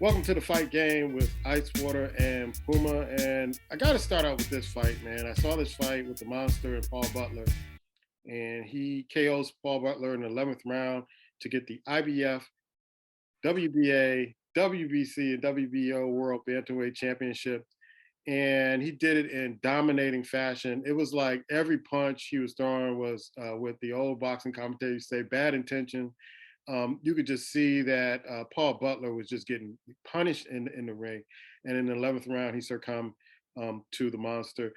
Welcome to the fight game with Icewater and Puma. And I got to start out with this fight, man. I saw this fight with the Monster and Paul Butler, and he KOs Paul Butler in the 11th round to get the IBF, WBA, WBC, and WBO World Bantamweight Championship. And he did it in dominating fashion. It was like every punch he was throwing was with the old boxing commentators say bad intention. You could just see that Paul Butler was just getting punished in the ring. And in the 11th round, he succumbed to the Monster.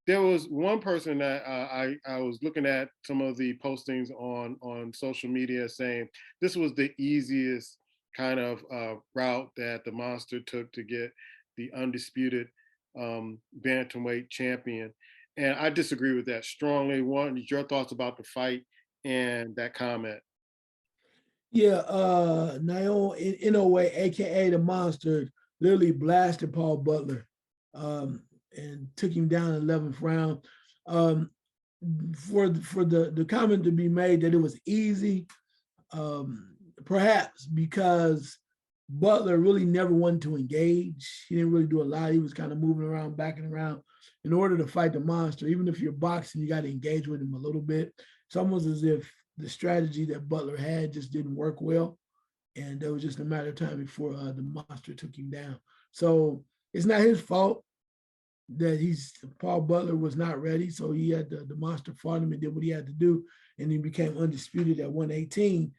There was one person that I was looking at some of the postings on social media saying this was the easiest kind of route that the Monster took to get the undisputed bantamweight champion. And I disagree with that strongly. One, your thoughts about the fight and that comment? Yeah, Naomi Inoue, aka the Monster, literally blasted Paul Butler and took him down in the 11th round. For the comment to be made that it was easy, perhaps because Butler really never wanted to engage. He didn't really do a lot. He was kind of moving around, backing around in order to fight the Monster. Even if you're boxing, you got to engage with him a little bit. It's almost as if the strategy that Butler had just didn't work well. And it was just a matter of time before the Monster took him down. So it's not his fault that Paul Butler was not ready. So he had the Monster fought him and did what he had to do. And he became undisputed at 118.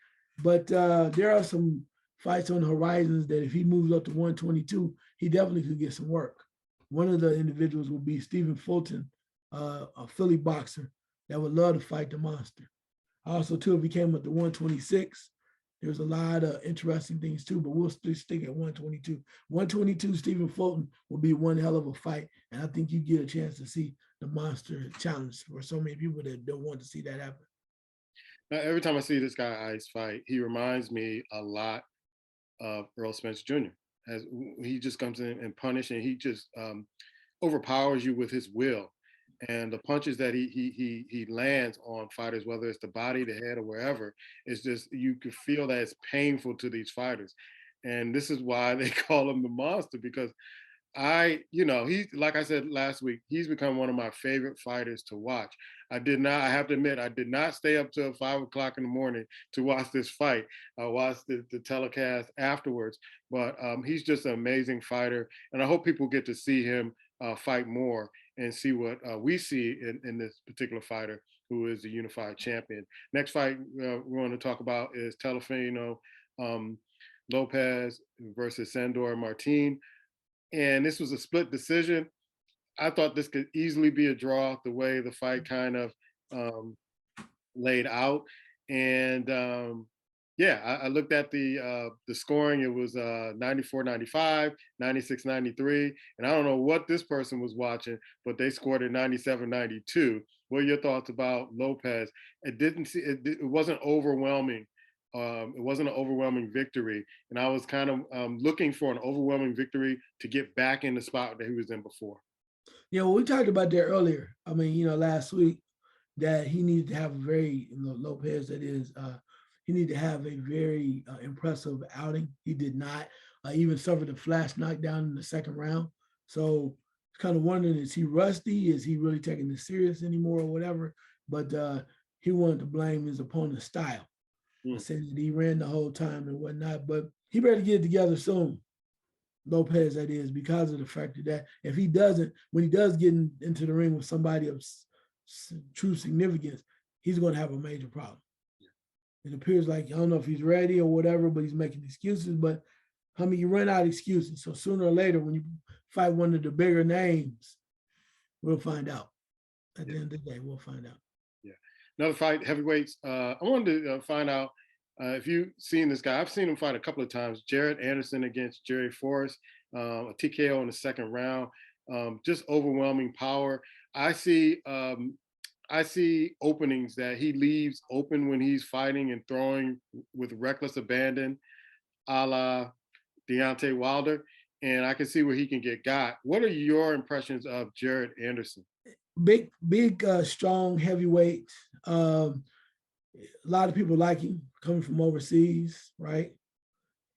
But there are some fights on the horizons that if he moves up to 122, he definitely could get some work. One of the individuals will be Stephen Fulton, a Philly boxer that would love to fight the Monster. Also, too, if he came up to 126, there's a lot of interesting things too, but we'll still stick at 122. 122, Stephen Fulton will be one hell of a fight. And I think you get a chance to see the Monster challenge for so many people that don't want to see that happen. Now, every time I see this guy Ice fight, he reminds me a lot of Earl Spence Jr. As he just comes in and punishes, and he just overpowers you with his will. And the punches that he lands on fighters, whether it's the body, the head, or wherever, it's just you could feel that it's painful to these fighters. And this is why they call him the Monster, because he, like I said last week, he's become one of my favorite fighters to watch. I have to admit, I did not stay up till 5 o'clock in the morning to watch this fight. I watched the telecast afterwards, but he's just an amazing fighter. And I hope people get to see him fight more and see what we see in this particular fighter who is the unified champion. Next fight we're going to talk about is Telefino Lopez versus Sandor Martin. And this was a split decision. I thought this could easily be a draw the way the fight kind of laid out. And I looked at the scoring. It was 94-95, 96-93. And I don't know what this person was watching, but they scored at 97-92. What are your thoughts about Lopez? It wasn't overwhelming. It wasn't an overwhelming victory. And I was kind of looking for an overwhelming victory to get back in the spot that he was in before. Yeah, well, we talked about that earlier. I mean, last week that he needed to have a very, Lopez, that is, he needed to have a very impressive outing. He did not. Even suffered a flash knockdown in the second round. So kind of wondering, is he rusty? Is he really taking this serious anymore or whatever? But he wanted to blame his opponent's style. Saying that he ran the whole time and whatnot, but he better get it together soon. Lopez, that is, because of the fact that if he doesn't, when he does get into the ring with somebody of true significance, he's going to have a major problem. It appears like, I don't know if he's ready or whatever, but he's making excuses. But I mean, you run out of excuses. So sooner or later, when you fight one of the bigger names, we'll find out. At the end of the day, we'll find out. Yeah. Another fight, heavyweights. I wanted to find out if you've seen this guy. I've seen him fight a couple of times. Jared Anderson against Jerry Forrest, a TKO in the second round. Just overwhelming power. I see openings that he leaves open when he's fighting and throwing with reckless abandon, a la Deontay Wilder. And I can see where he can get got. What are your impressions of Jared Anderson? Big, strong heavyweight. A lot of people like him coming from overseas, right?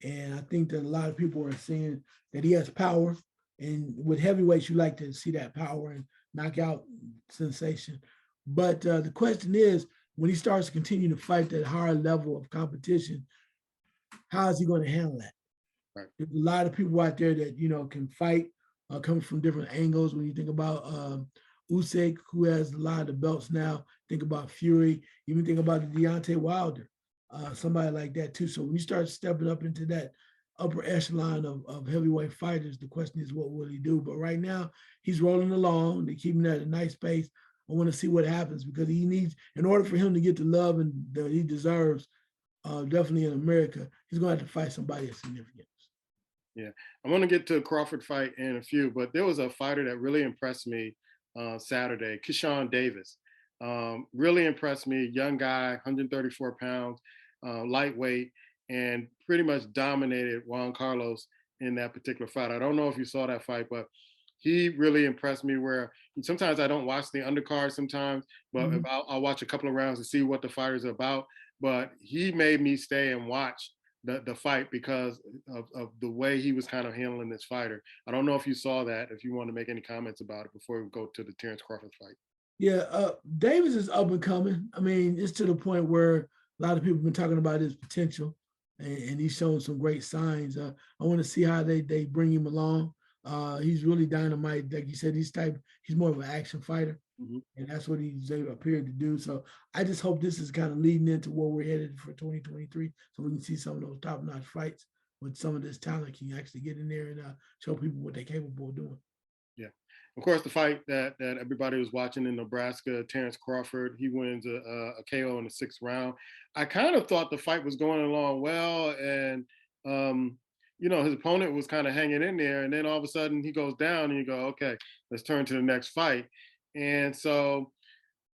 And I think that a lot of people are saying that he has power. And with heavyweights, you like to see that power and knockout sensation. But the question is, when he starts to continue to fight that higher level of competition, how is he going to handle that? Right. There's a lot of people out there that can fight, coming from different angles. When you think about Usyk, who has a lot of the belts now, think about Fury, even think about the Deontay Wilder, somebody like that too. So when you start stepping up into that upper echelon of heavyweight fighters, the question is, what will he do? But right now, he's rolling along. They keep him at a nice pace. I want to see what happens because he needs, in order for him to get the love and that he deserves, definitely in America, he's going to have to fight somebody of significance. Yeah, I'm going to get to a Crawford fight in a few, but there was a fighter that really impressed me Saturday, Keyshawn Davis. Really impressed me. Young guy, 134 pounds, lightweight, and pretty much dominated Juan Carlos in that particular fight. I don't know if you saw that fight, but he really impressed me. Where sometimes I don't watch the undercard sometimes, but if Mhm. I'll watch a couple of rounds to see what the fighters are about. But he made me stay and watch the fight because of the way he was kind of handling this fighter. I don't know if you saw that, if you want to make any comments about it before we go to the Terrence Crawford fight. Yeah, Davis is up and coming. I mean, it's to the point where a lot of people have been talking about his potential, and he's shown some great signs. I want to see how they bring him along. He's really dynamite. Like you said, he's more of an action fighter, Hmm. and that's what he's appeared to do. So I just hope this is kind of leading into where we're headed for 2023, so we can see some of those top-notch fights with some of this talent can actually get in there and show people what they're capable of doing. Yeah. Of course, the fight that everybody was watching in Nebraska, Terrence Crawford, he wins a KO in the sixth round. I kind of thought the fight was going along well, and um, his opponent was kind of hanging in there, and then all of a sudden he goes down, and you go, okay, let's turn to the next fight. And so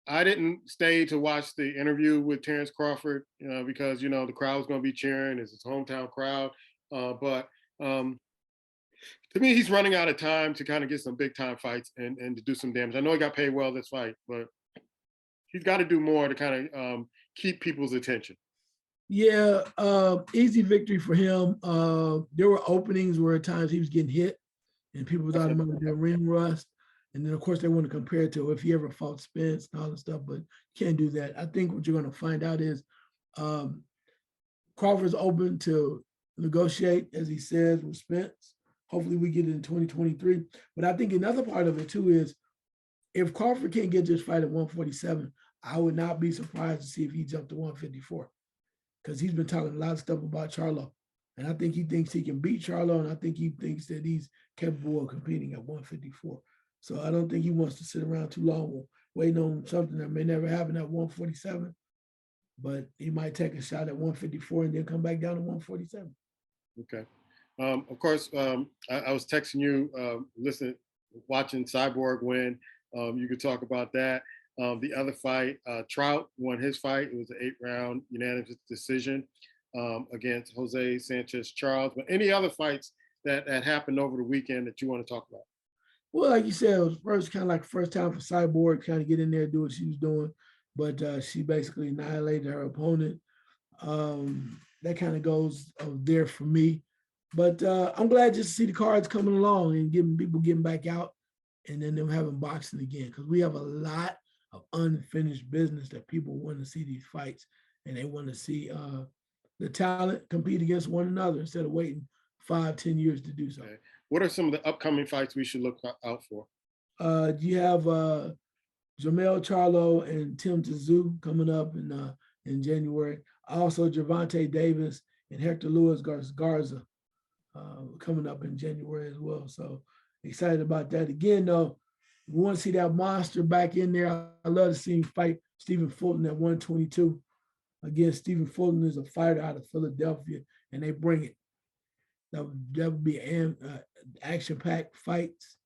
I didn't stay to watch the interview with Terrence Crawford, because the crowd was going to be cheering. It's his hometown crowd, but um, to me, he's running out of time to kind of get some big time fights and to do some damage. I know he got paid well this fight, but he's got to do more to kind of keep people's attention. Yeah, easy victory for him. There were openings where at times he was getting hit, and people thought he might be doing ring rust. And then, of course, they want to compare it to if he ever fought Spence and all that stuff, but you can't do that. I think what you're going to find out is um, Crawford's open to negotiate, as he says, with Spence. Hopefully, we get it in 2023. But I think another part of it, too, is if Crawford can't get this fight at 147, I would not be surprised to see if he jumped to 154 because he's been talking a lot of stuff about Charlo. And I think he thinks he can beat Charlo, and I think he thinks that he's capable of competing at 154. So I don't think he wants to sit around too long waiting on something that may never happen at 147. But he might take a shot at 154 and then come back down to 147. Okay. Of course, I was texting you, watching Cyborg win. You could talk about that. The other fight, Trout won his fight. It was an 8-round unanimous decision against Jose Sanchez Charles. But any other fights that happened over the weekend that you want to talk about? Well, like you said, it was first time for Cyborg kind of get in there, do what she was doing, but she basically annihilated her opponent. That kind of goes there for me. But I'm glad just to see the cards coming along and getting people getting back out, and then them having boxing again because we have a lot of unfinished business that people want to see these fights, and they want to see the talent compete against one another instead of waiting 5-10 years to do so. Okay. What are some of the upcoming fights we should look out for? You have Jamel Charlo and Tim Tszyu coming up in January. Also, Gervonta Davis and Hector Luis Garza coming up in January as well. So excited about that. Again, though, we want to see that monster back in there. I love to see him fight Stephen Fulton at 122. Again, Stephen Fulton is a fighter out of Philadelphia, and they bring it. That would be action-packed fights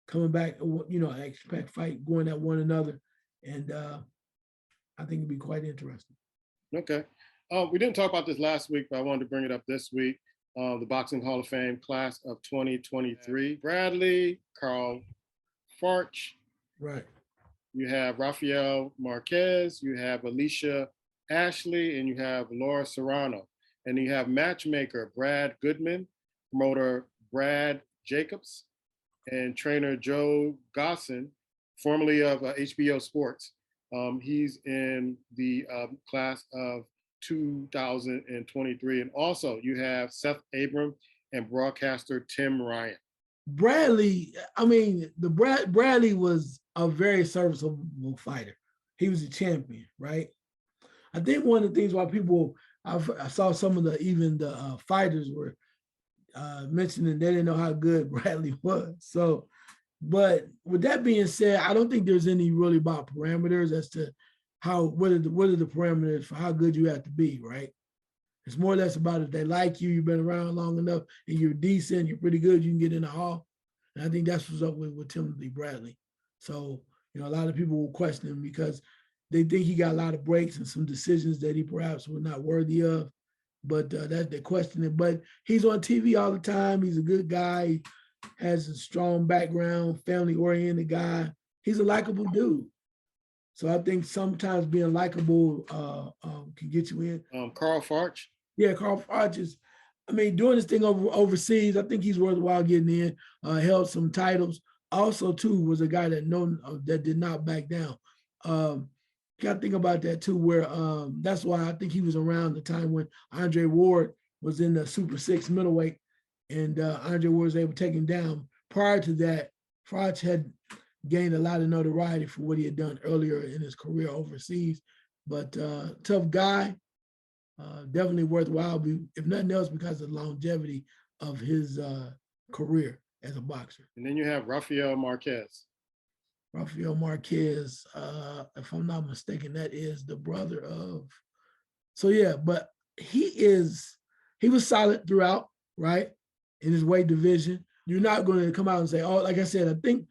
coming back, action-packed fight going at one another. And I think it'd be quite interesting. Okay. We didn't talk about this last week, but I wanted to bring it up this week. The Boxing Hall of Fame class of 2023. Bradley, Carl Farch. Right. You have Rafael Marquez. You have Alicia Ashley, and you have Laura Serrano. And you have matchmaker Brad Goodman, promoter Brad Jacobs, and trainer Joe Gosson, formerly of HBO Sports. He's in the class of 2023. And also you have Seth Abram and broadcaster Tim Ryan. Bradley, I mean, Bradley was a very serviceable fighter. He was a champion, right? I think one of the things why people, I saw some of the fighters were mentioning they didn't know how good Bradley was. So, but with that being said, I don't think there's any really about parameters as to what are the parameters for how good you have to be, right? It's more or less about if they like you, you've been around long enough, and you're decent, you're pretty good, you can get in the hall. And I think that's what's up with Timothy Bradley. So, a lot of people will question him because they think he got a lot of breaks and some decisions that he perhaps was not worthy of. But that they question it. But he's on TV all the time. He's a good guy. He has a strong background, family-oriented guy. He's a likable dude. So I think sometimes being likable can get you in. Carl Farch. Yeah, Carl Farch is, doing this thing overseas. I think he's worthwhile getting in. Held some titles. Also, too, was a guy that did not back down. Got to think about that too. Where that's why I think he was around the time when Andre Ward was in the Super 6 middleweight, and Andre Ward was able to take him down. Prior to that, Farch had gained a lot of notoriety for what he had done earlier in his career overseas. But tough guy, definitely worthwhile, if nothing else, because of the longevity of his career as a boxer. And then you have Rafael Marquez. Rafael Marquez, if I'm not mistaken, that is the brother of. So yeah, but he was solid throughout, right? In his weight division. You're not going to come out and say, oh, like I said, I think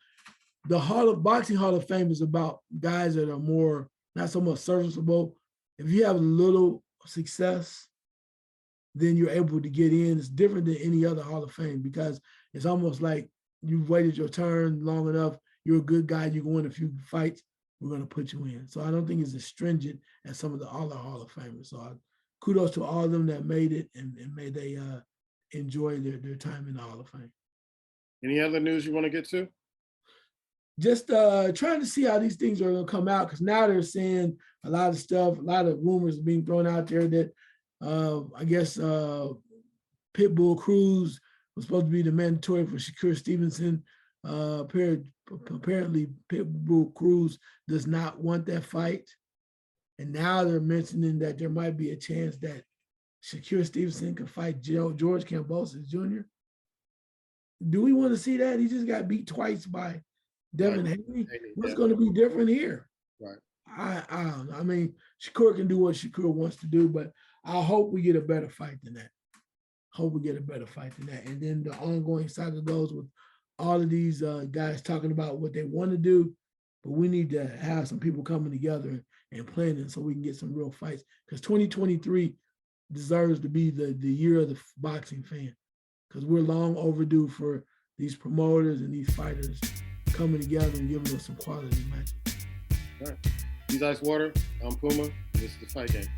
the Boxing Hall of Fame is about guys that are more, not so much serviceable. If you have a little success, then you're able to get in. It's different than any other Hall of Fame because it's almost like you've waited your turn long enough. You're a good guy. You go in a few fights. We're going to put you in. So I don't think it's as stringent as some of the other Hall of Famers. So kudos to all of them that made it, and may they enjoy their time in the Hall of Fame. Any other news you want to get to? Just trying to see how these things are going to come out, because now they're saying a lot of stuff, a lot of rumors being thrown out there that I guess Pitbull Cruz was supposed to be the mandatory for Shakur Stevenson. Apparently Pitbull Cruz does not want that fight. And now they're mentioning that there might be a chance that Shakur Stevenson could fight George Kambosos Jr. Do we want to see that? He just got beat twice by Devin Haney. What's going to be different here? Right. I don't know. Shakur can do what Shakur wants to do, but I hope we get a better fight than that. And then the ongoing saga goes with all of these guys talking about what they want to do, but we need to have some people coming together and planning so we can get some real fights, because 2023 deserves to be the year of the boxing fan, because we're long overdue for these promoters and these fighters coming together and giving us some quality matches. All right. He's Icewater. I'm Puma. This is the Fight Game.